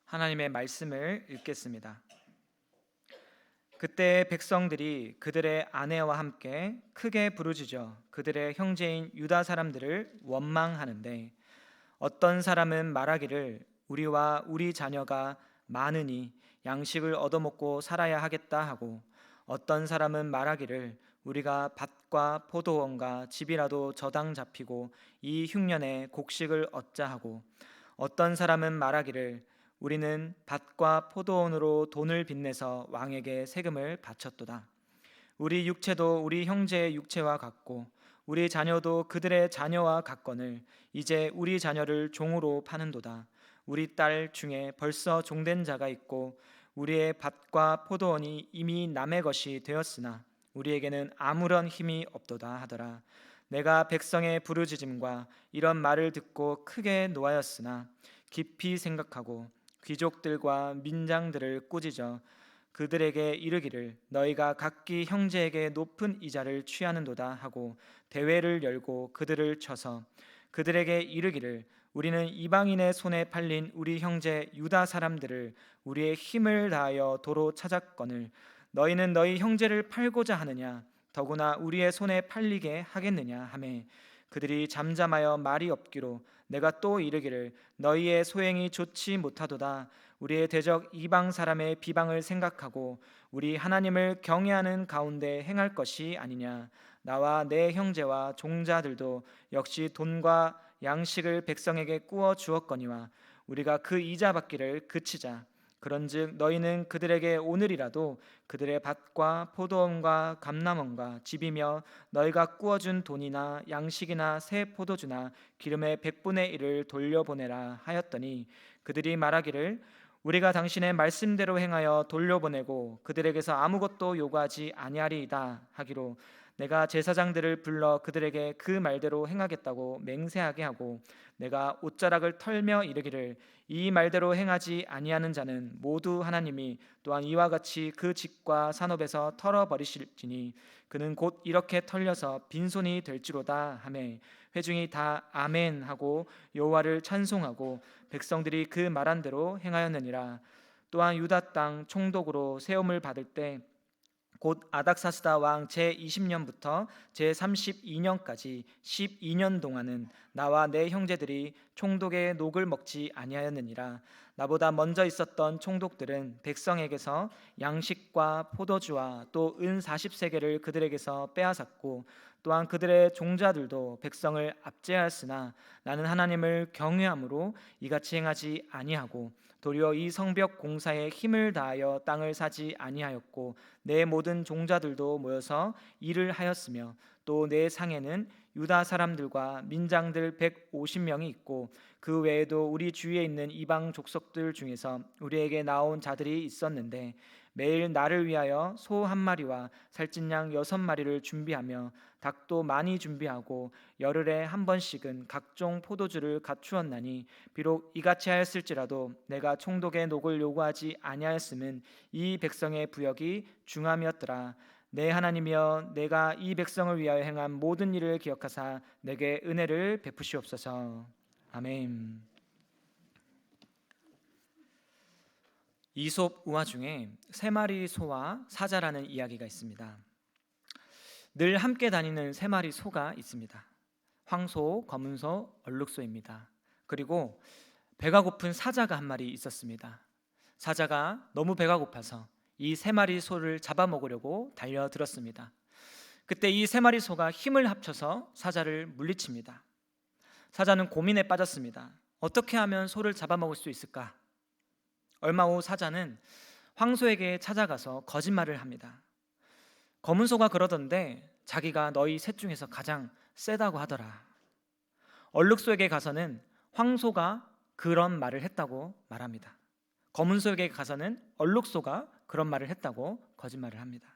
하나님의 말씀을 읽겠습니다. 그때 백성들이 그들의 아내와 함께 크게 부르짖어 그들의 형제인 유다 사람들을 원망하는데, 어떤 사람은 말하기를 우리와 우리 자녀가 많으니 양식을 얻어먹고 살아야 하겠다 하고, 어떤 사람은 말하기를 우리가 밭과 포도원과 집이라도 저당 잡히고 이 흉년에 곡식을 얻자 하고, 어떤 사람은 말하기를 우리는 밭과 포도원으로 돈을 빚내서 왕에게 세금을 바쳤도다. 우리 육체도 우리 형제의 육체와 같고 우리 자녀도 그들의 자녀와 같거늘 이제 우리 자녀를 종으로 파는도다. 우리 딸 중에 벌써 종된 자가 있고 우리의 밭과 포도원이 이미 남의 것이 되었으나 우리에게는 아무런 힘이 없도다 하더라. 내가 백성의 부르짖음과 이런 말을 듣고 크게 노하였으나 깊이 생각하고 귀족들과 민장들을 꾸짖어 그들에게 이르기를 너희가 각기 형제에게 높은 이자를 취하는도다 하고 대회를 열고 그들을 쳐서 그들에게 이르기를 우리는 이방인의 손에 팔린 우리 형제 유다 사람들을 우리의 힘을 다하여 도로 찾았거늘 너희는 너희 형제를 팔고자 하느냐, 더구나 우리의 손에 팔리게 하겠느냐 하매, 그들이 잠잠하여 말이 없기로 내가 또 이르기를 너희의 소행이 좋지 못하도다. 우리의 대적 이방 사람의 비방을 생각하고 우리 하나님을 경외하는 가운데 행할 것이 아니냐. 나와 내 형제와 종자들도 역시 돈과 양식을 백성에게 꾸어 주었거니와 우리가 그 이자 받기를 그치자. 그런즉 너희는 그들에게 오늘이라도 그들의 밭과 포도원과 감람원과 집이며 너희가 꾸어준 돈이나 양식이나 새 포도주나 기름의 100분의 1을 돌려보내라 하였더니, 그들이 말하기를 우리가 당신의 말씀대로 행하여 돌려보내고 그들에게서 아무것도 요구하지 아니하리이다 하기로, 내가 제사장들을 불러 그들에게 그 말대로 행하겠다고 맹세하게 하고, 내가 옷자락을 털며 이르기를 이 말대로 행하지 아니하는 자는 모두 하나님이 또한 이와 같이 그 집과 산업에서 털어버리실지니 그는 곧 이렇게 털려서 빈손이 될지로다 하매, 회중이 다 아멘 하고 여호와를 찬송하고 백성들이 그 말한 대로 행하였느니라. 또한 유다 땅 총독으로 세움을 받을 때 곧 아닥사스다 왕 제20년부터 제32년까지 12년 동안은 나와 내 형제들이 총독의 녹을 먹지 아니하였느니라. 나보다 먼저 있었던 총독들은 백성에게서 양식과 포도주와 또 은 40세겔을 그들에게서 빼앗았고, 또한 그들의 종자들도 백성을 압제하였으나 나는 하나님을 경외함으로 이같이 행하지 아니하고 도리어 이 성벽 공사에 힘을 다하여 땅을 사지 아니하였고, 내 모든 종자들도 모여서 일을 하였으며 또 내 상에는 유다 사람들과 민장들 150명이 있고 그 외에도 우리 주위에 있는 이방 족속들 중에서 우리에게 나온 자들이 있었는데, 매일 나를 위하여 소 한 마리와 살찐 양 6마리를 준비하며 닭도 많이 준비하고 열흘에 한 번씩은 각종 포도주를 갖추었나니, 비록 이같이 하였을지라도 내가 총독의 녹을 요구하지 아니하였음은 이 백성의 부역이 중함이었더라. 내 하나님이여, 내가 이 백성을 위하여 행한 모든 일을 기억하사 내게 은혜를 베푸시옵소서. 아멘. 이솝 우화 중에 세 마리 소와 사자라는 이야기가 있습니다. 늘 함께 다니는 세 마리 소가 있습니다. 황소, 검은소, 얼룩소입니다. 그리고 배가 고픈 사자가 한 마리 있었습니다. 사자가 너무 배가 고파서 이 세 마리 소를 잡아먹으려고 달려들었습니다. 그때 이 세 마리 소가 힘을 합쳐서 사자를 물리칩니다. 사자는 고민에 빠졌습니다. 어떻게 하면 소를 잡아먹을 수 있을까? 얼마 후 사자는 황소에게 찾아가서 거짓말을 합니다. 검은 소가 그러던데 자기가 너희 셋 중에서 가장 세다고 하더라. 얼룩소에게 가서는 황소가 그런 말을 했다고 말합니다. 검은 소에게 가서는 얼룩소가 그런 말을 했다고 거짓말을 합니다.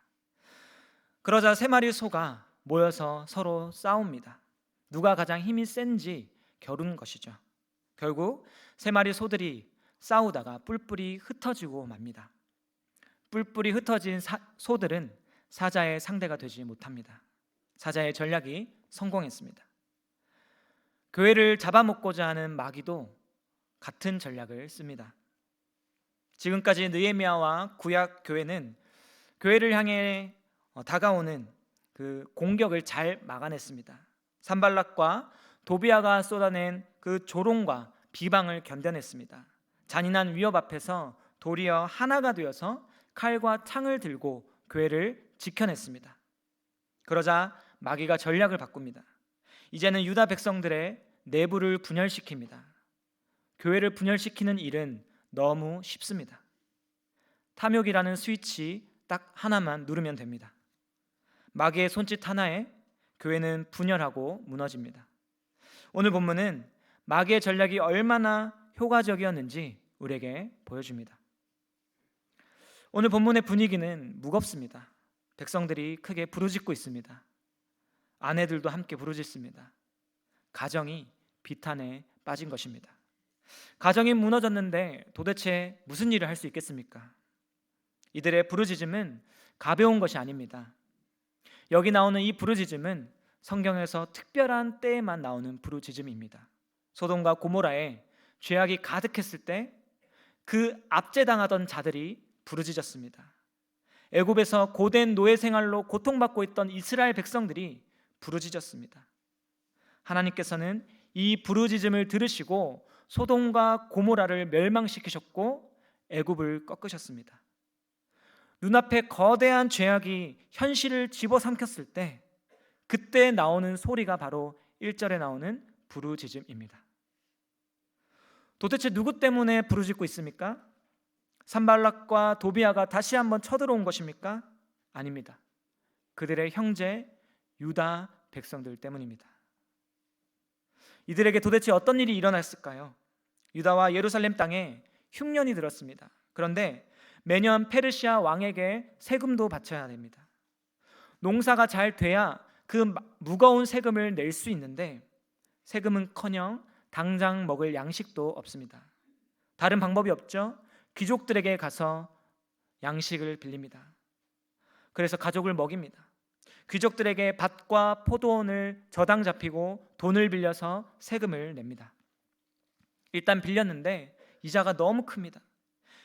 그러자 세 마리 소가 모여서 서로 싸웁니다. 누가 가장 힘이 센지 겨루는 것이죠. 결국 세 마리 소들이 싸우다가 뿔뿔이 흩어지고 맙니다. 뿔뿔이 흩어진 소들은 사자의 상대가 되지 못합니다. 사자의 전략이 성공했습니다. 교회를 잡아먹고자 하는 마귀도 같은 전략을 씁니다. 지금까지 느헤미야와 구약 교회는 교회를 향해 다가오는 그 공격을 잘 막아냈습니다. 산발락과 도비아가 쏟아낸 그 조롱과 비방을 견뎌냈습니다. 잔인한 위협 앞에서 도리어 하나가 되어서 칼과 창을 들고 교회를 지켜냈습니다. 그러자 마귀가 전략을 바꿉니다. 이제는 유다 백성들의 내부를 분열시킵니다. 교회를 분열시키는 일은 너무 쉽습니다. 탐욕이라는 스위치 딱 하나만 누르면 됩니다. 마귀의 손짓 하나에 교회는 분열하고 무너집니다. 오늘 본문은 마귀의 전략이 얼마나 효과적이었는지 우리에게 보여줍니다. 오늘 본문의 분위기는 무겁습니다. 백성들이 크게 부르짖고 있습니다. 아내들도 함께 부르짖습니다. 가정이 비탄에 빠진 것입니다. 가정이 무너졌는데 도대체 무슨 일을 할 수 있겠습니까? 이들의 부르짖음은 가벼운 것이 아닙니다. 여기 나오는 이 부르짖음은 성경에서 특별한 때에만 나오는 부르짖음입니다. 소돔과 고모라에 죄악이 가득했을 때 그 압제당하던 자들이 부르짖었습니다. 애굽에서 고된 노예 생활로 고통받고 있던 이스라엘 백성들이 부르짖었습니다. 하나님께서는 이 부르짖음을 들으시고 소돔과 고모라를 멸망시키셨고 애굽을 꺾으셨습니다. 눈앞에 거대한 죄악이 현실을 집어삼켰을 때 그때 나오는 소리가 바로 1절에 나오는 부르짖음입니다. 도대체 누구 때문에 부르짖고 있습니까? 산발락과 도비아가 다시 한번 쳐들어온 것입니까? 아닙니다. 그들의 형제 유다 백성들 때문입니다. 이들에게 도대체 어떤 일이 일어났을까요? 유다와 예루살렘 땅에 흉년이 들었습니다. 그런데 매년 페르시아 왕에게 세금도 바쳐야 됩니다. 농사가 잘 돼야 그 무거운 세금을 낼 수 있는데 세금은커녕 당장 먹을 양식도 없습니다. 다른 방법이 없죠. 귀족들에게 가서 양식을 빌립니다. 그래서 가족을 먹입니다. 귀족들에게 밭과 포도원을 저당 잡히고 돈을 빌려서 세금을 냅니다. 일단 빌렸는데 이자가 너무 큽니다.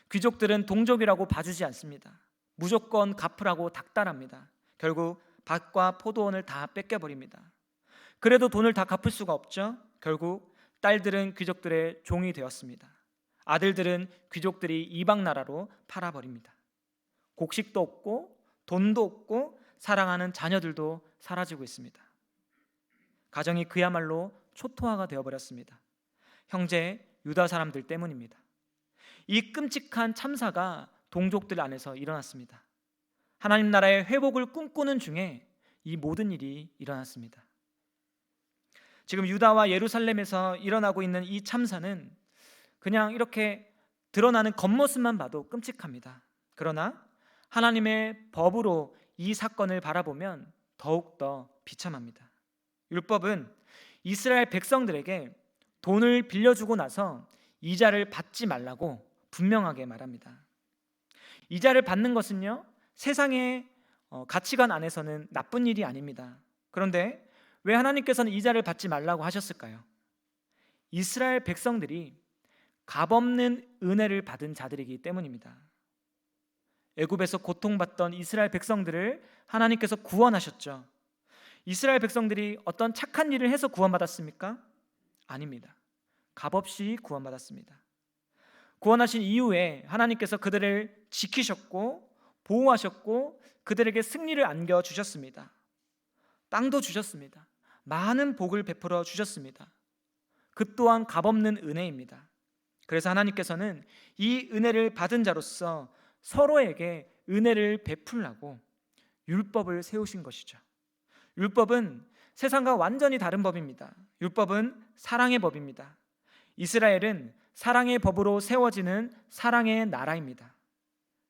귀족들은 동족이라고 봐주지 않습니다. 무조건 갚으라고 닥달합니다. 결국 밭과 포도원을 다 뺏겨버립니다. 그래도 돈을 다 갚을 수가 없죠. 결국 딸들은 귀족들의 종이 되었습니다. 아들들은 귀족들이 이방 나라로 팔아버립니다. 곡식도 없고 돈도 없고 사랑하는 자녀들도 사라지고 있습니다. 가정이 그야말로 초토화가 되어버렸습니다. 형제 유다 사람들 때문입니다. 이 끔찍한 참사가 동족들 안에서 일어났습니다. 하나님 나라의 회복을 꿈꾸는 중에 이 모든 일이 일어났습니다. 지금 유다와 예루살렘에서 일어나고 있는 이 참사는 그냥 이렇게 드러나는 겉모습만 봐도 끔찍합니다. 그러나 하나님의 법으로 이 사건을 바라보면 더욱더 비참합니다. 율법은 이스라엘 백성들에게 돈을 빌려주고 나서 이자를 받지 말라고 분명하게 말합니다. 이자를 받는 것은요, 세상의 가치관 안에서는 나쁜 일이 아닙니다. 그런데 왜 하나님께서는 이자를 받지 말라고 하셨을까요? 이스라엘 백성들이 값없는 은혜를 받은 자들이기 때문입니다. 애굽에서 고통받던 이스라엘 백성들을 하나님께서 구원하셨죠. 이스라엘 백성들이 어떤 착한 일을 해서 구원받았습니까? 아닙니다. 값없이 구원받았습니다. 구원하신 이후에 하나님께서 그들을 지키셨고 보호하셨고 그들에게 승리를 안겨주셨습니다. 땅도 주셨습니다. 많은 복을 베풀어 주셨습니다. 그 또한 값없는 은혜입니다. 그래서 하나님께서는 이 은혜를 받은 자로서 서로에게 은혜를 베풀라고 율법을 세우신 것이죠. 율법은 세상과 완전히 다른 법입니다. 율법은 사랑의 법입니다. 이스라엘은 사랑의 법으로 세워지는 사랑의 나라입니다.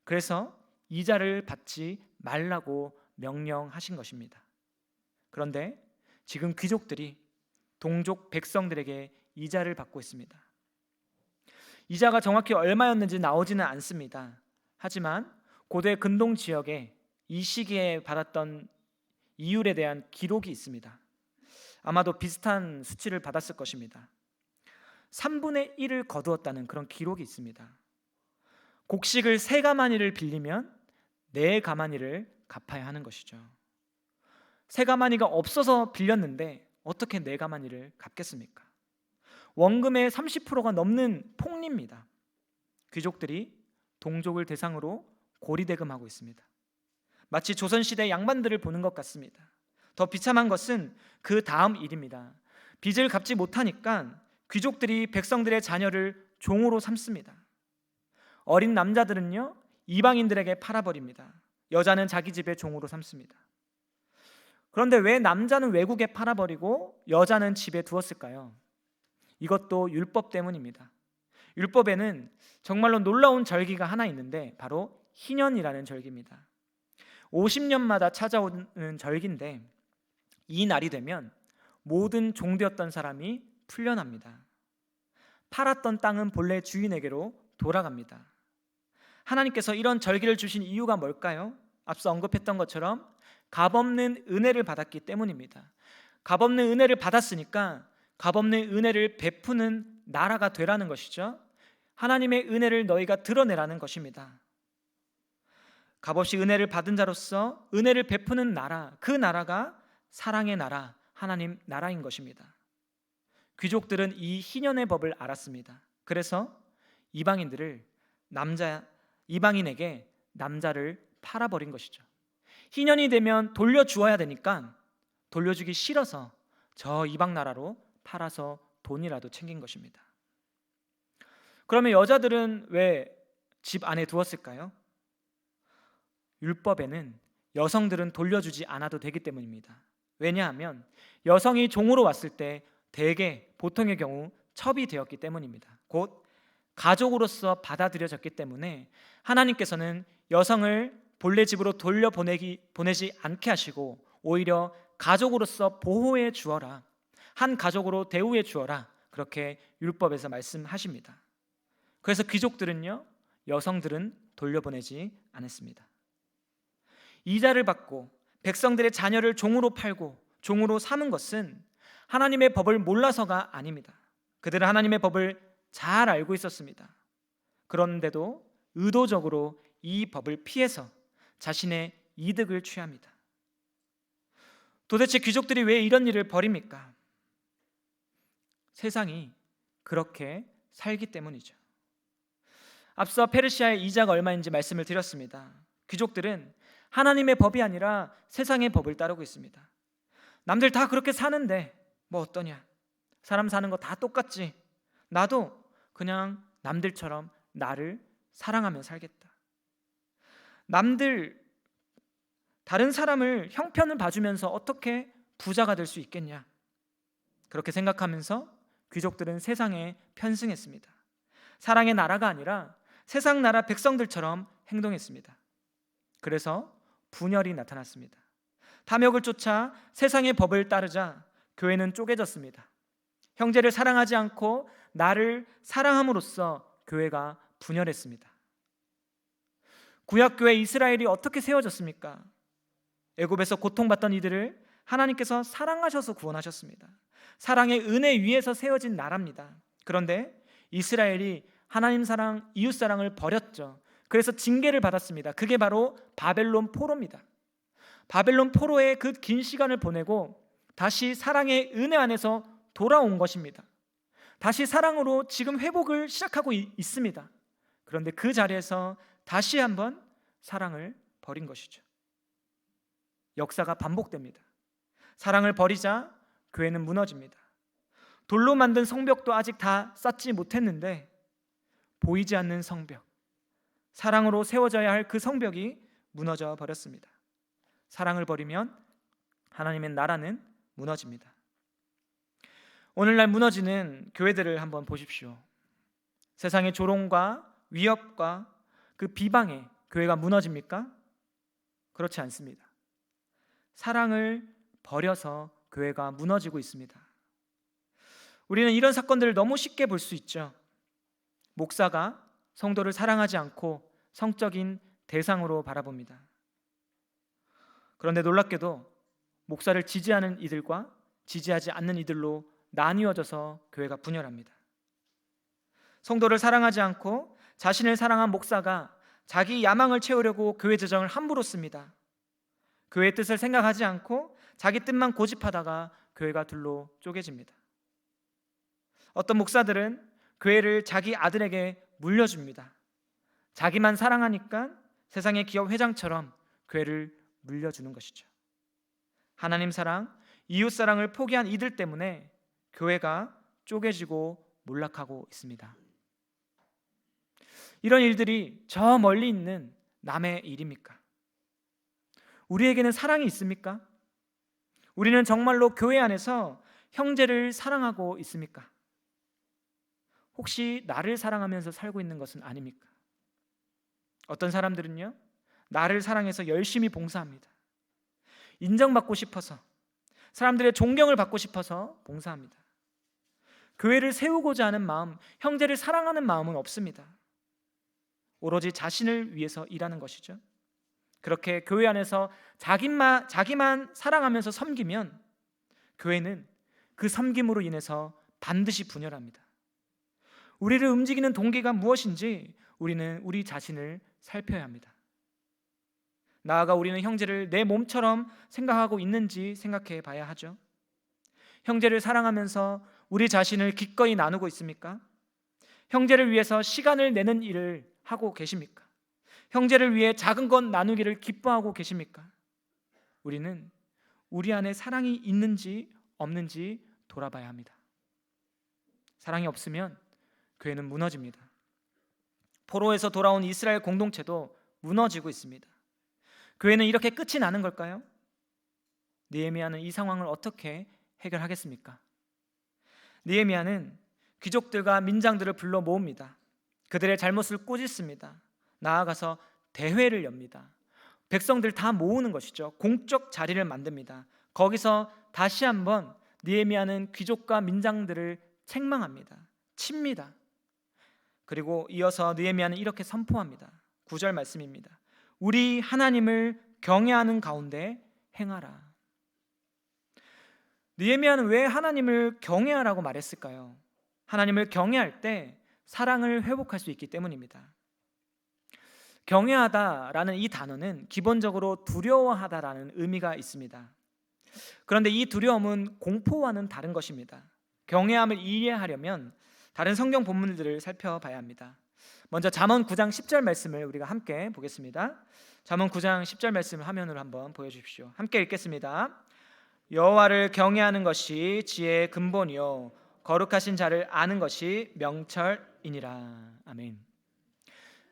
그래서 이자를 받지 말라고 명령하신 것입니다. 그런데 지금 귀족들이 동족 백성들에게 이자를 받고 있습니다. 이자가 정확히 얼마였는지 나오지는 않습니다. 하지만 고대 근동 지역에 이 시기에 받았던 이율에 대한 기록이 있습니다. 아마도 비슷한 수치를 받았을 것입니다. 3분의 1을 거두었다는 그런 기록이 있습니다. 곡식을 3가마니를 빌리면 4가마니를 갚아야 하는 것이죠. 3가마니가 없어서 빌렸는데 어떻게 4가마니를 갚겠습니까? 원금의 30%가 넘는 폭리입니다. 귀족들이 동족을 대상으로 고리대금하고 있습니다. 마치 조선시대 양반들을 보는 것 같습니다. 더 비참한 것은 그 다음 일입니다. 빚을 갚지 못하니까 귀족들이 백성들의 자녀를 종으로 삼습니다. 어린 남자들은요, 이방인들에게 팔아버립니다. 여자는 자기 집의 종으로 삼습니다. 그런데 왜 남자는 외국에 팔아버리고 여자는 집에 두었을까요? 이것도 율법 때문입니다. 율법에는 정말로 놀라운 절기가 하나 있는데 바로 희년이라는 절기입니다. 50년마다 찾아오는 절기인데 이 날이 되면 모든 종되었던 사람이 풀려납니다. 팔았던 땅은 본래 주인에게로 돌아갑니다. 하나님께서 이런 절기를 주신 이유가 뭘까요? 앞서 언급했던 것처럼 값없는 은혜를 받았기 때문입니다. 값없는 은혜를 받았으니까 값없는 은혜를 베푸는 나라가 되라는 것이죠. 하나님의 은혜를 너희가 드러내라는 것입니다. 값없이 은혜를 받은 자로서 은혜를 베푸는 나라, 그 나라가 사랑의 나라, 하나님 나라인 것입니다. 귀족들은 이 희년의 법을 알았습니다. 그래서 이방인에게 남자를 팔아버린 것이죠. 희년이 되면 돌려주어야 되니까 돌려주기 싫어서 저 이방 나라로 팔아서 돈이라도 챙긴 것입니다. 그러면 여자들은 왜 집 안에 두었을까요? 율법에는 여성들은 돌려주지 않아도 되기 때문입니다. 왜냐하면 여성이 종으로 왔을 때 대개 보통의 경우 첩이 되었기 때문입니다. 곧 가족으로서 받아들여졌기 때문에 하나님께서는 여성을 본래 집으로 보내지 않게 하시고 오히려 가족으로서 보호해 주어라, 한 가족으로 대우해 주어라, 그렇게 율법에서 말씀하십니다. 그래서 귀족들은요, 여성들은 돌려보내지 않았습니다. 이자를 받고 백성들의 자녀를 종으로 팔고 종으로 삼은 것은 하나님의 법을 몰라서가 아닙니다. 그들은 하나님의 법을 잘 알고 있었습니다. 그런데도 의도적으로 이 법을 피해서 자신의 이득을 취합니다. 도대체 귀족들이 왜 이런 일을 벌입니까? 세상이 그렇게 살기 때문이죠. 앞서 페르시아의 이자가 얼마인지 말씀을 드렸습니다. 귀족들은 하나님의 법이 아니라 세상의 법을 따르고 있습니다. 남들 다 그렇게 사는데 뭐 어떠냐? 사람 사는 거 다 똑같지. 나도 그냥 남들처럼 나를 사랑하며 살겠다. 다른 사람을 형편을 봐주면서 어떻게 부자가 될 수 있겠냐? 그렇게 생각하면서 귀족들은 세상에 편승했습니다. 사랑의 나라가 아니라 세상 나라 백성들처럼 행동했습니다. 그래서 분열이 나타났습니다. 탐욕을 쫓아 세상의 법을 따르자 교회는 쪼개졌습니다. 형제를 사랑하지 않고 나를 사랑함으로써 교회가 분열했습니다. 구약교회 이스라엘이 어떻게 세워졌습니까? 애굽에서 고통받던 이들을 하나님께서 사랑하셔서 구원하셨습니다. 사랑의 은혜 위에서 세워진 나라입니다. 그런데 이스라엘이 하나님 사랑, 이웃 사랑을 버렸죠. 그래서 징계를 받았습니다. 그게 바로 바벨론 포로입니다. 바벨론 포로의 그 긴 시간을 보내고 다시 사랑의 은혜 안에서 돌아온 것입니다. 다시 사랑으로 지금 회복을 시작하고 있습니다. 그런데 그 자리에서 다시 한번 사랑을 버린 것이죠. 역사가 반복됩니다. 사랑을 버리자 교회는 무너집니다. 돌로 만든 성벽도 아직 다 쌓지 못했는데 보이지 않는 성벽, 사랑으로 세워져야 할 그 성벽이 무너져 버렸습니다. 사랑을 버리면 하나님의 나라는 무너집니다. 오늘날 무너지는 교회들을 한번 보십시오. 세상의 조롱과 위협과 그 비방에 교회가 무너집니까? 그렇지 않습니다. 사랑을 버려서 교회가 무너지고 있습니다. 우리는 이런 사건들을 너무 쉽게 볼 수 있죠. 목사가 성도를 사랑하지 않고 성적인 대상으로 바라봅니다. 그런데 놀랍게도 목사를 지지하는 이들과 지지하지 않는 이들로 나뉘어져서 교회가 분열합니다. 성도를 사랑하지 않고 자신을 사랑한 목사가 자기 야망을 채우려고 교회 재정을 함부로 씁니다. 교회의 뜻을 생각하지 않고 자기 뜻만 고집하다가 교회가 둘로 쪼개집니다. 어떤 목사들은 교회를 자기 아들에게 물려줍니다. 자기만 사랑하니까 세상의 기업 회장처럼 교회를 물려주는 것이죠. 하나님 사랑, 이웃 사랑을 포기한 이들 때문에 교회가 쪼개지고 몰락하고 있습니다. 이런 일들이 저 멀리 있는 남의 일입니까? 우리에게는 사랑이 있습니까? 우리는 정말로 교회 안에서 형제를 사랑하고 있습니까? 혹시 나를 사랑하면서 살고 있는 것은 아닙니까? 어떤 사람들은요, 나를 사랑해서 열심히 봉사합니다. 인정받고 싶어서, 사람들의 존경을 받고 싶어서 봉사합니다. 교회를 세우고자 하는 마음, 형제를 사랑하는 마음은 없습니다. 오로지 자신을 위해서 일하는 것이죠. 그렇게 교회 안에서 자기만 사랑하면서 섬기면 교회는 그 섬김으로 인해서 반드시 분열합니다. 우리를 움직이는 동기가 무엇인지 우리는 우리 자신을 살펴야 합니다. 나아가 우리는 형제를 내 몸처럼 생각하고 있는지 생각해 봐야 하죠. 형제를 사랑하면서 우리 자신을 기꺼이 나누고 있습니까? 형제를 위해서 시간을 내는 일을 하고 계십니까? 형제를 위해 작은 것 나누기를 기뻐하고 계십니까? 우리는 우리 안에 사랑이 있는지 없는지 돌아봐야 합니다. 사랑이 없으면 교회는 무너집니다. 포로에서 돌아온 이스라엘 공동체도 무너지고 있습니다. 교회는 이렇게 끝이 나는 걸까요? 느헤미야는 이 상황을 어떻게 해결하겠습니까? 느헤미야는 귀족들과 민장들을 불러 모읍니다. 그들의 잘못을 꾸짖습니다. 나아가서 대회를 엽니다. 백성들 다 모으는 것이죠. 공적 자리를 만듭니다. 거기서 다시 한번 느헤미야는 귀족과 민장들을 책망합니다. 칩니다. 그리고 이어서 느헤미야는 이렇게 선포합니다. 9절 말씀입니다. 우리 하나님을 경외하는 가운데 행하라. 느헤미야는 왜 하나님을 경외하라고 말했을까요? 하나님을 경외할 때 사랑을 회복할 수 있기 때문입니다. 경외하다라는 이 단어는 기본적으로 두려워하다라는 의미가 있습니다. 그런데 이 두려움은 공포와는 다른 것입니다. 경외함을 이해하려면 다른 성경 본문들을 살펴봐야 합니다. 먼저 잠언 9장 10절 말씀을 우리가 함께 보겠습니다. 잠언 9장 10절 말씀을 화면으로 한번 보여주십시오. 함께 읽겠습니다. 여호와를 경외하는 것이 지혜의 근본이요 거룩하신 자를 아는 것이 명철이니라. 아멘.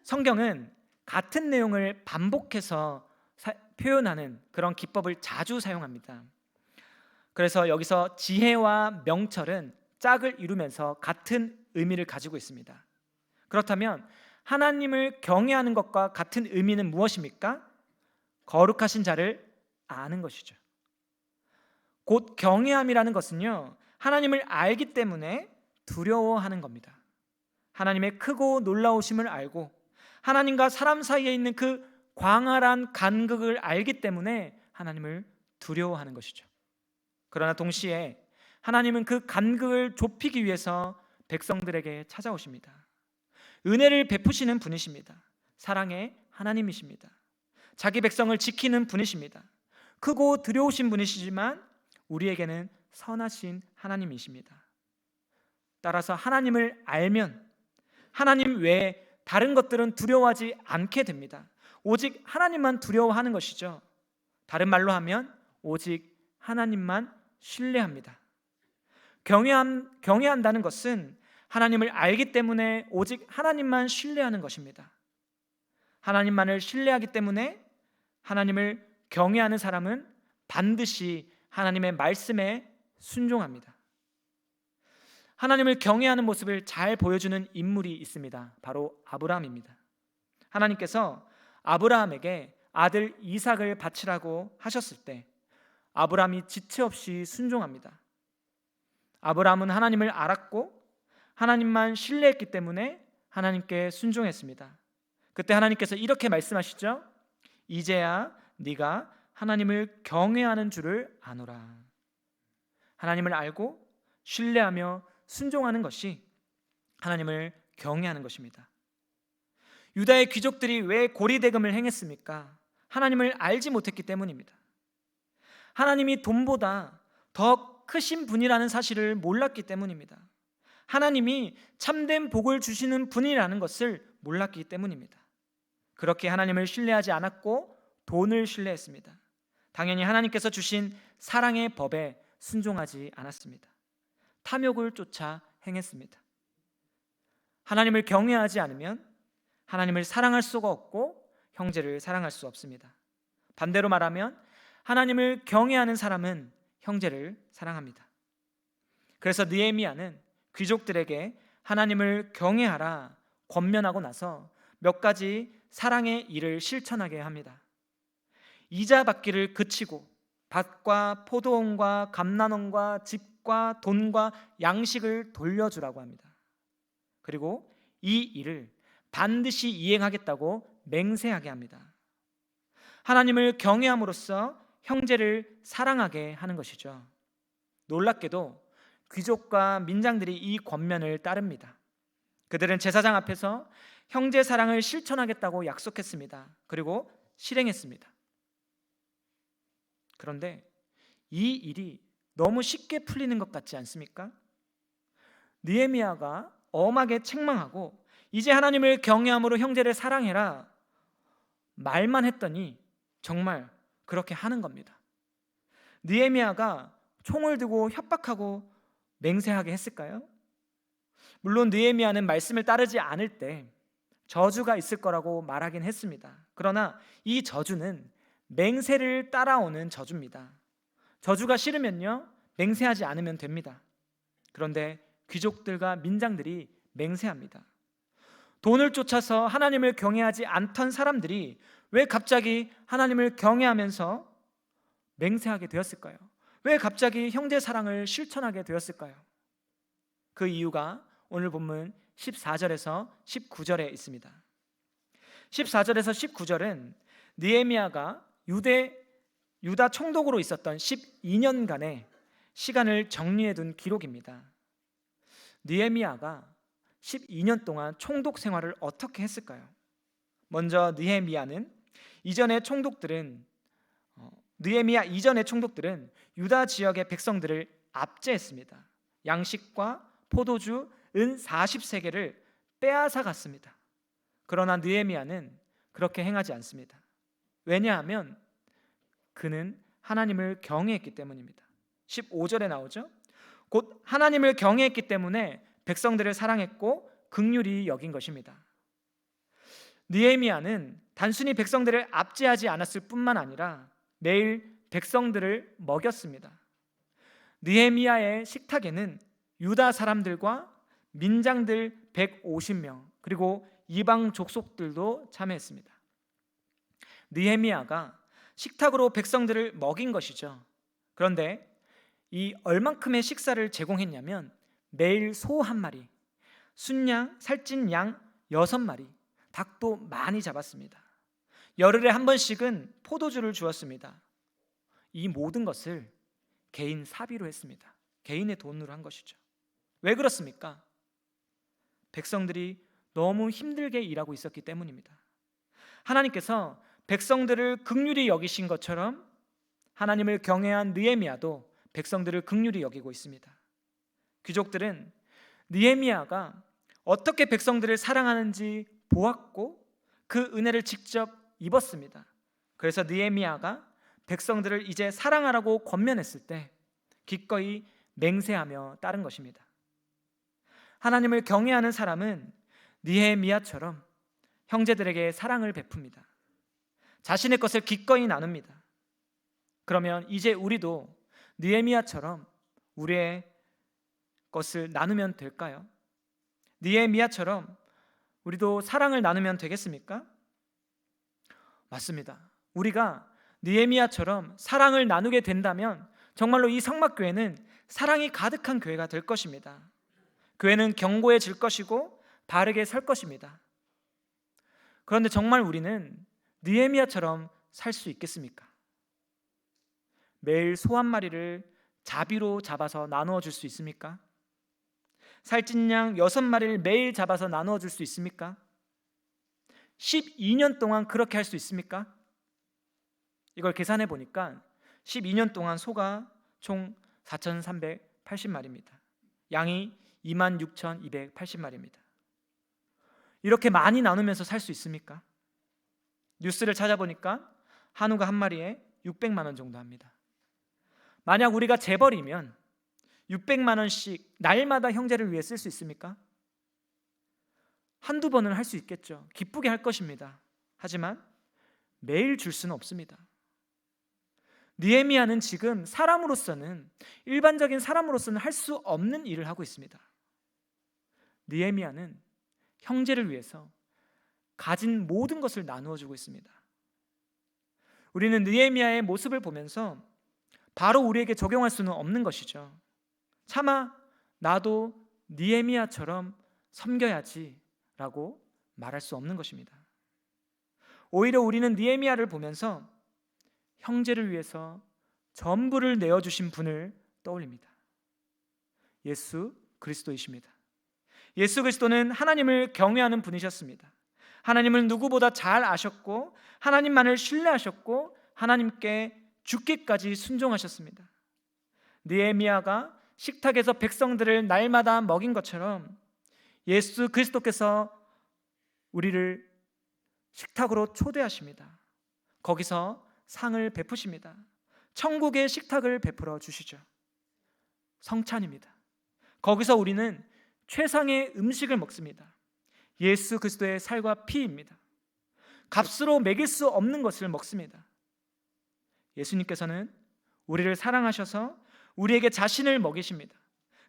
성경은 같은 내용을 반복해서 표현하는 그런 기법을 자주 사용합니다. 그래서 여기서 지혜와 명철은 짝을 이루면서 같은 의미를 가지고 있습니다. 그렇다면 하나님을 경외하는 것과 같은 의미는 무엇입니까? 거룩하신 자를 아는 것이죠. 곧 경외함이라는 것은요, 하나님을 알기 때문에 두려워하는 겁니다. 하나님의 크고 놀라우심을 알고 하나님과 사람 사이에 있는 그 광활한 간극을 알기 때문에 하나님을 두려워하는 것이죠. 그러나 동시에 하나님은 그 간극을 좁히기 위해서 백성들에게 찾아오십니다. 은혜를 베푸시는 분이십니다. 사랑의 하나님이십니다. 자기 백성을 지키는 분이십니다. 크고 두려우신 분이시지만 우리에게는 선하신 하나님이십니다. 따라서 하나님을 알면 하나님 외에 다른 것들은 두려워하지 않게 됩니다. 오직 하나님만 두려워하는 것이죠. 다른 말로 하면 오직 하나님만 신뢰합니다. 경외한다는 것은 하나님을 알기 때문에 오직 하나님만 신뢰하는 것입니다. 하나님만을 신뢰하기 때문에 하나님을 경외하는 사람은 반드시 하나님의 말씀에 순종합니다. 하나님을 경외하는 모습을 잘 보여주는 인물이 있습니다. 바로 아브라함입니다. 하나님께서 아브라함에게 아들 이삭을 바치라고 하셨을 때 아브라함이 지체 없이 순종합니다. 아브라함은 하나님을 알았고 하나님만 신뢰했기 때문에 하나님께 순종했습니다. 그때 하나님께서 이렇게 말씀하시죠. 이제야 네가 하나님을 경외하는 줄을 아노라. 하나님을 알고 신뢰하며 순종하는 것이 하나님을 경외하는 것입니다. 유다의 귀족들이 왜 고리대금을 행했습니까? 하나님을 알지 못했기 때문입니다. 하나님이 돈보다 더 크신 분이라는 사실을 몰랐기 때문입니다. 하나님이 참된 복을 주시는 분이라는 것을 몰랐기 때문입니다. 그렇게 하나님을 신뢰하지 않았고 돈을 신뢰했습니다. 당연히 하나님께서 주신 사랑의 법에 순종하지 않았습니다. 탐욕을 쫓아 행했습니다. 하나님을 경외하지 않으면 하나님을 사랑할 수가 없고 형제를 사랑할 수 없습니다. 반대로 말하면 하나님을 경외하는 사람은 형제를 사랑합니다. 그래서 느헤미야는 귀족들에게 하나님을 경외하라 권면하고 나서 몇 가지 사랑의 일을 실천하게 합니다. 이자 받기를 그치고 밭과 포도원과 감난원과 집과 돈과 양식을 돌려주라고 합니다. 그리고 이 일을 반드시 이행하겠다고 맹세하게 합니다. 하나님을 경외함으로써 형제를 사랑하게 하는 것이죠. 놀랍게도 귀족과 민장들이 이 권면을 따릅니다. 그들은 제사장 앞에서 형제 사랑을 실천하겠다고 약속했습니다. 그리고 실행했습니다. 그런데 이 일이 너무 쉽게 풀리는 것 같지 않습니까? 느헤미야가 엄하게 책망하고 이제 하나님을 경외함으로 형제를 사랑해라 말만 했더니 정말 그렇게 하는 겁니다. 느헤미야가 총을 들고 협박하고 맹세하게 했을까요? 물론 느헤미야는 말씀을 따르지 않을 때 저주가 있을 거라고 말하긴 했습니다. 그러나 이 저주는 맹세를 따라오는 저주입니다. 저주가 싫으면요 맹세하지 않으면 됩니다. 그런데 귀족들과 민장들이 맹세합니다. 돈을 쫓아서 하나님을 경외하지 않던 사람들이 왜 갑자기 하나님을 경외하면서 맹세하게 되었을까요? 왜 갑자기 형제 사랑을 실천하게 되었을까요? 그 이유가 오늘 본문 14절에서 19절에 있습니다. 14절에서 19절은 느헤미야가 유다 총독으로 있었던 12년간의 시간을 정리해둔 기록입니다. 느헤미야가 12년 동안 총독 생활을 어떻게 했을까요? 먼저 느헤미야 이전의 총독들은 유다 지역의 백성들을 압제했습니다. 양식과 포도주, 은 40세겔을 빼앗아 갔습니다. 그러나 느헤미야는 그렇게 행하지 않습니다. 왜냐하면 그는 하나님을 경외했기 때문입니다. 15절에 나오죠. 곧 하나님을 경외했기 때문에 백성들을 사랑했고 긍휼히 여긴 것입니다. 느헤미야는 단순히 백성들을 압제하지 않았을 뿐만 아니라 매일 백성들을 먹였습니다. 느헤미야의 식탁에는 유다 사람들과 민장들 150명 그리고 이방 족속들도 참여했습니다. 느헤미야가 식탁으로 백성들을 먹인 것이죠. 그런데 이 얼만큼의 식사를 제공했냐면 매일 소 한 마리, 순양, 살찐 양 6마리, 닭도 많이 잡았습니다. 열흘에 한 번씩은 포도주를 주었습니다. 이 모든 것을 개인 사비로 했습니다. 개인의 돈으로 한 것이죠. 왜 그렇습니까? 백성들이 너무 힘들게 일하고 있었기 때문입니다. 하나님께서 백성들을 긍휼히 여기신 것처럼 하나님을 경외한 느헤미야도 백성들을 긍휼히 여기고 있습니다. 귀족들은 느헤미야가 어떻게 백성들을 사랑하는지 보았고 그 은혜를 직접 입었습니다. 그래서 느헤미야가 백성들을 이제 사랑하라고 권면했을 때 기꺼이 맹세하며 따른 것입니다. 하나님을 경외하는 사람은 느헤미야처럼 형제들에게 사랑을 베풉니다. 자신의 것을 기꺼이 나눕니다. 그러면 이제 우리도 느헤미야처럼 우리의 것을 나누면 될까요? 느헤미야처럼 우리도 사랑을 나누면 되겠습니까? 맞습니다. 우리가 느헤미야처럼 사랑을 나누게 된다면 정말로 이 성막교회는 사랑이 가득한 교회가 될 것입니다. 교회는 견고해질 것이고 바르게 설 것입니다. 그런데 정말 우리는 느헤미야처럼 살 수 있겠습니까? 매일 소 한 마리를 자비로 잡아서 나누어 줄 수 있습니까? 살찐 양 6마리를 매일 잡아서 나누어 줄 수 있습니까? 12년 동안 그렇게 할 수 있습니까? 이걸 계산해 보니까 12년 동안 소가 총 4,380마리입니다. 양이 26,280마리입니다. 이렇게 많이 나누면서 살 수 있습니까? 뉴스를 찾아보니까 한우가 한 마리에 600만 원 정도 합니다. 만약 우리가 재벌이면 600만 원씩 날마다 형제를 위해 쓸 수 있습니까? 한두 번은 할 수 있겠죠. 기쁘게 할 것입니다. 하지만 매일 줄 수는 없습니다. 느헤미야는 지금 일반적인 사람으로서는 할 수 없는 일을 하고 있습니다. 느헤미야는 형제를 위해서 가진 모든 것을 나누어 주고 있습니다. 우리는 느헤미야의 모습을 보면서 바로 우리에게 적용할 수는 없는 것이죠. 차마 나도 느헤미야처럼 섬겨야지 라고 말할 수 없는 것입니다. 오히려 우리는 느헤미야를 보면서 형제를 위해서 전부를 내어주신 분을 떠올립니다. 예수 그리스도이십니다. 예수 그리스도는 하나님을 경외하는 분이셨습니다. 하나님을 누구보다 잘 아셨고 하나님만을 신뢰하셨고 하나님께 죽기까지 순종하셨습니다. 느헤미야가 식탁에서 백성들을 날마다 먹인 것처럼 예수 그리스도께서 우리를 식탁으로 초대하십니다. 거기서 상을 베푸십니다. 천국의 식탁을 베풀어 주시죠. 성찬입니다. 거기서 우리는 최상의 음식을 먹습니다. 예수 그리스도의 살과 피입니다. 값으로 매길 수 없는 것을 먹습니다. 예수님께서는 우리를 사랑하셔서 우리에게 자신을 먹이십니다.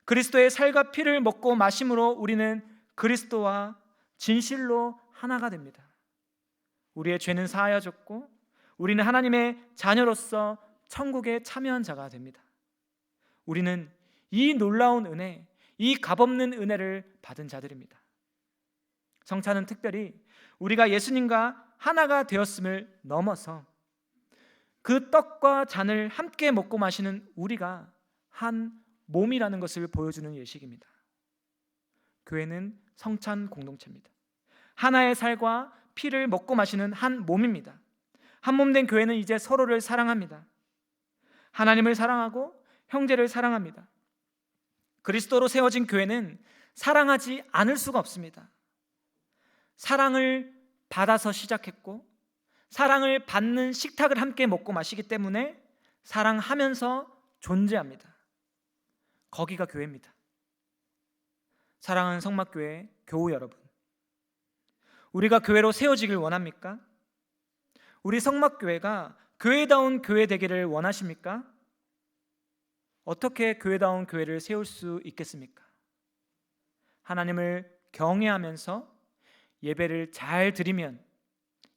그리스도의 살과 피를 먹고 마심으로 우리는 그리스도와 진실로 하나가 됩니다. 우리의 죄는 사하여졌고 우리는 하나님의 자녀로서 천국에 참여한 자가 됩니다. 우리는 이 놀라운 은혜, 이 값없는 은혜를 받은 자들입니다. 성찬은 특별히 우리가 예수님과 하나가 되었음을 넘어서 그 떡과 잔을 함께 먹고 마시는 우리가 한 몸이라는 것을 보여주는 예식입니다. 교회는 성찬 공동체입니다. 하나의 살과 피를 먹고 마시는 한 몸입니다. 한 몸 된 교회는 이제 서로를 사랑합니다. 하나님을 사랑하고 형제를 사랑합니다. 그리스도로 세워진 교회는 사랑하지 않을 수가 없습니다. 사랑을 받아서 시작했고 사랑을 받는 식탁을 함께 먹고 마시기 때문에 사랑하면서 존재합니다. 거기가 교회입니다. 사랑하는 성막교회 교우 여러분, 우리가 교회로 세워지길 원합니까? 우리 성막교회가 교회다운 교회 되기를 원하십니까? 어떻게 교회다운 교회를 세울 수 있겠습니까? 하나님을 경외하면서 예배를 잘 드리면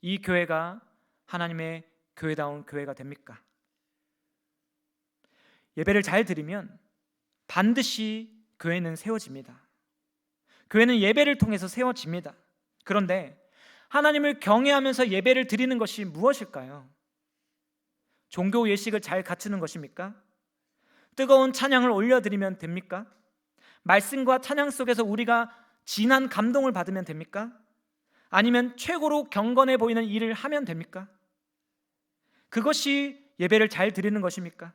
이 교회가 하나님의 교회다운 교회가 됩니까? 예배를 잘 드리면 반드시 교회는 세워집니다. 교회는 예배를 통해서 세워집니다. 그런데 하나님을 경외하면서 예배를 드리는 것이 무엇일까요? 종교 예식을 잘 갖추는 것입니까? 뜨거운 찬양을 올려드리면 됩니까? 말씀과 찬양 속에서 우리가 진한 감동을 받으면 됩니까? 아니면 최고로 경건해 보이는 일을 하면 됩니까? 그것이 예배를 잘 드리는 것입니까?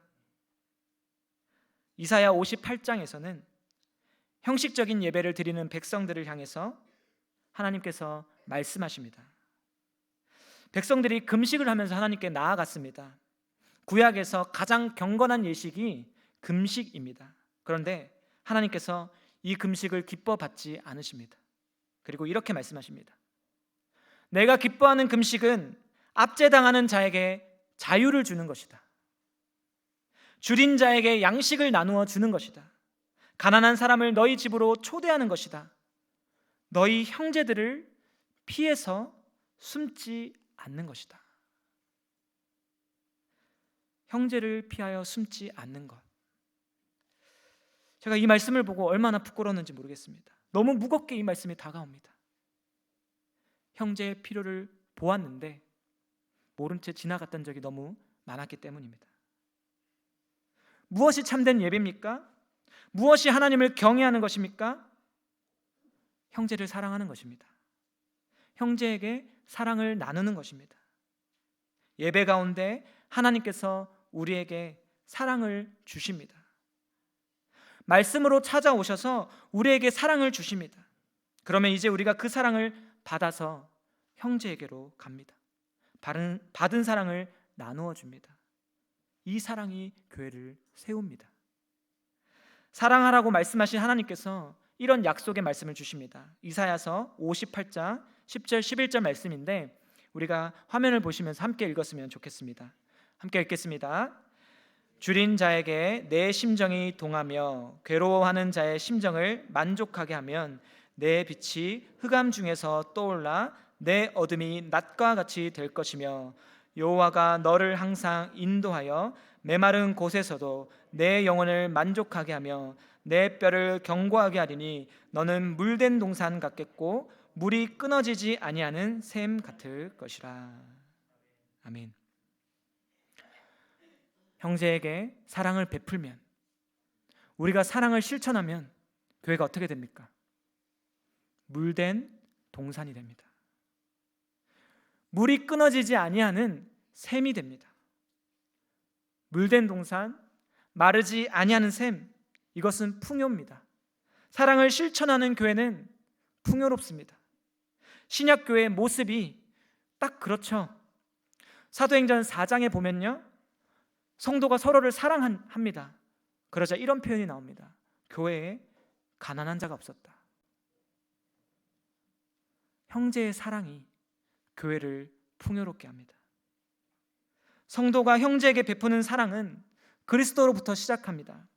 이사야 58장에서는 형식적인 예배를 드리는 백성들을 향해서 하나님께서 말씀하십니다. 백성들이 금식을 하면서 하나님께 나아갔습니다. 구약에서 가장 경건한 예식이 금식입니다. 그런데 하나님께서 이 금식을 기뻐 받지 않으십니다. 그리고 이렇게 말씀하십니다. 내가 기뻐하는 금식은 압제당하는 자에게 자유를 주는 것이다. 줄인 자에게 양식을 나누어 주는 것이다. 가난한 사람을 너희 집으로 초대하는 것이다. 너희 형제들을 피해서 숨지 않는 것이다. 형제를 피하여 숨지 않는 것. 제가 이 말씀을 보고 얼마나 부끄러웠는지 모르겠습니다. 너무 무겁게 이 말씀이 다가옵니다. 형제의 필요를 보았는데 모른 채 지나갔던 적이 너무 많았기 때문입니다. 무엇이 참된 예배입니까? 무엇이 하나님을 경외하는 것입니까? 형제를 사랑하는 것입니다. 형제에게 사랑을 나누는 것입니다. 예배 가운데 하나님께서 우리에게 사랑을 주십니다. 말씀으로 찾아오셔서 우리에게 사랑을 주십니다. 그러면 이제 우리가 그 사랑을 받아서 형제에게로 갑니다. 받은 사랑을 나누어 줍니다. 이 사랑이 교회를 세웁니다. 사랑하라고 말씀하신 하나님께서 이런 약속의 말씀을 주십니다. 이사야서 58장 10절 11절 말씀인데 우리가 화면을 보시면서 함께 읽었으면 좋겠습니다. 함께 읽겠습니다. 줄인 자에게 내 심정이 동하며 괴로워하는 자의 심정을 만족하게 하면 내 빛이 흑암 중에서 떠올라 내 어둠이 낮과 같이 될 것이며 여호와가 너를 항상 인도하여 메마른 곳에서도 내 영혼을 만족하게 하며 내 뼈를 견고하게 하리니 너는 물된 동산 같겠고 물이 끊어지지 아니하는 샘 같을 것이라. 아멘. 형제에게 사랑을 베풀면, 우리가 사랑을 실천하면 교회가 어떻게 됩니까? 물된 동산이 됩니다. 물이 끊어지지 아니하는 샘이 됩니다. 물된 동산, 마르지 아니하는 샘, 이것은 풍요입니다. 사랑을 실천하는 교회는 풍요롭습니다. 신약교회의 모습이 딱 그렇죠. 사도행전 4장에 보면요, 성도가 서로를 사랑합니다. 그러자 이런 표현이 나옵니다. 교회에 가난한 자가 없었다. 형제의 사랑이 교회를 풍요롭게 합니다. 성도가 형제에게 베푸는 사랑은 그리스도로부터 시작합니다.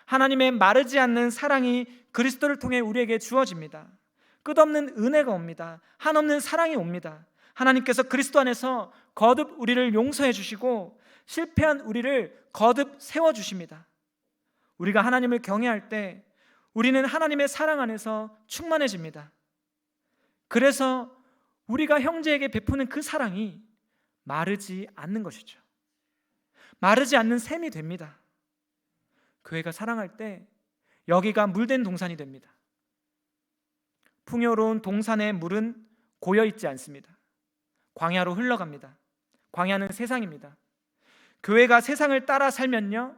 하나님의 마르지 않는 사랑이 그리스도를 통해 우리에게 주어집니다. 끝없는 은혜가 옵니다. 한없는 사랑이 옵니다. 하나님께서 그리스도 안에서 거듭 우리를 용서해 주시고 실패한 우리를 거듭 세워주십니다. 우리가 하나님을 경외할 때 우리는 하나님의 사랑 안에서 충만해집니다. 그래서 우리가 형제에게 베푸는 그 사랑이 마르지 않는 것이죠. 마르지 않는 샘이 됩니다. 교회가 사랑할 때 여기가 물된 동산이 됩니다. 풍요로운 동산의 물은 고여있지 않습니다. 광야로 흘러갑니다. 광야는 세상입니다. 교회가 세상을 따라 살면요,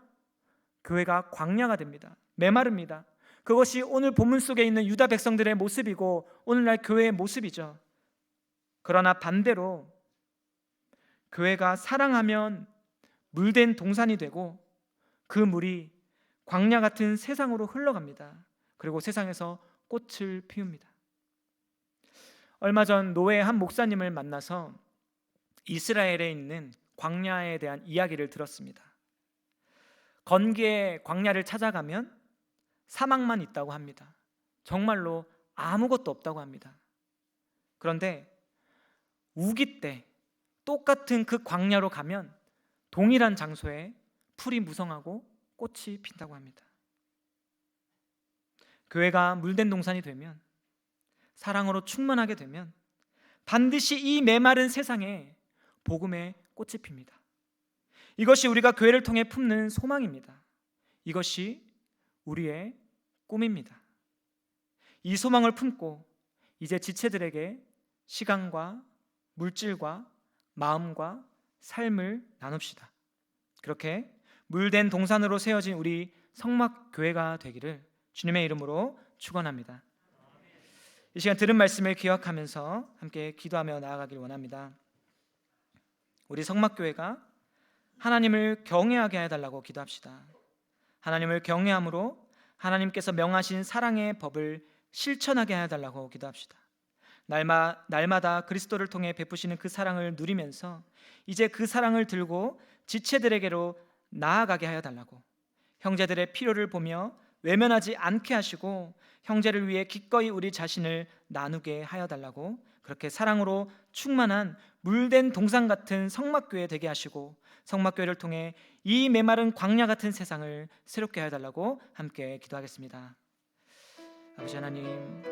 교회가 광야가 됩니다. 메마릅니다. 그것이 오늘 본문 속에 있는 유다 백성들의 모습이고 오늘날 교회의 모습이죠. 그러나 반대로 교회가 사랑하면 물된 동산이 되고 그 물이 광야 같은 세상으로 흘러갑니다. 그리고 세상에서 꽃을 피웁니다. 얼마 전 노예 한 목사님을 만나서 이스라엘에 있는 광야에 대한 이야기를 들었습니다. 건기에 광야를 찾아가면 사막만 있다고 합니다. 정말로 아무것도 없다고 합니다. 그런데 우기 때 똑같은 그 광야로 가면 동일한 장소에 풀이 무성하고 꽃이 핀다고 합니다. 교회가 물된 동산이 되면, 사랑으로 충만하게 되면 반드시 이 메마른 세상에 복음의 꽃이 핍니다. 이것이 우리가 교회를 통해 품는 소망입니다. 이것이 우리의 꿈입니다. 이 소망을 품고 이제 지체들에게 시간과 물질과 마음과 삶을 나눕시다. 그렇게 물된 동산으로 세워진 우리 성막교회가 되기를 주님의 이름으로 축원합니다. 이 시간 들은 말씀을 기억하면서 함께 기도하며 나아가길 원합니다. 우리 성막교회가 하나님을 경외하게 해달라고 기도합시다. 하나님을 경외함으로 하나님께서 명하신 사랑의 법을 실천하게 해달라고 기도합시다. 날마다 그리스도를 통해 베푸시는 그 사랑을 누리면서 이제 그 사랑을 들고 지체들에게로 나아가게 하여 달라고, 형제들의 필요를 보며 외면하지 않게 하시고 형제를 위해 기꺼이 우리 자신을 나누게 하여 달라고, 그렇게 사랑으로 충만한 물된 동산 같은 성막교회 되게 하시고 성막교회를 통해 이 메마른 광야 같은 세상을 새롭게 하여 달라고 함께 기도하겠습니다. 아버지 하나님,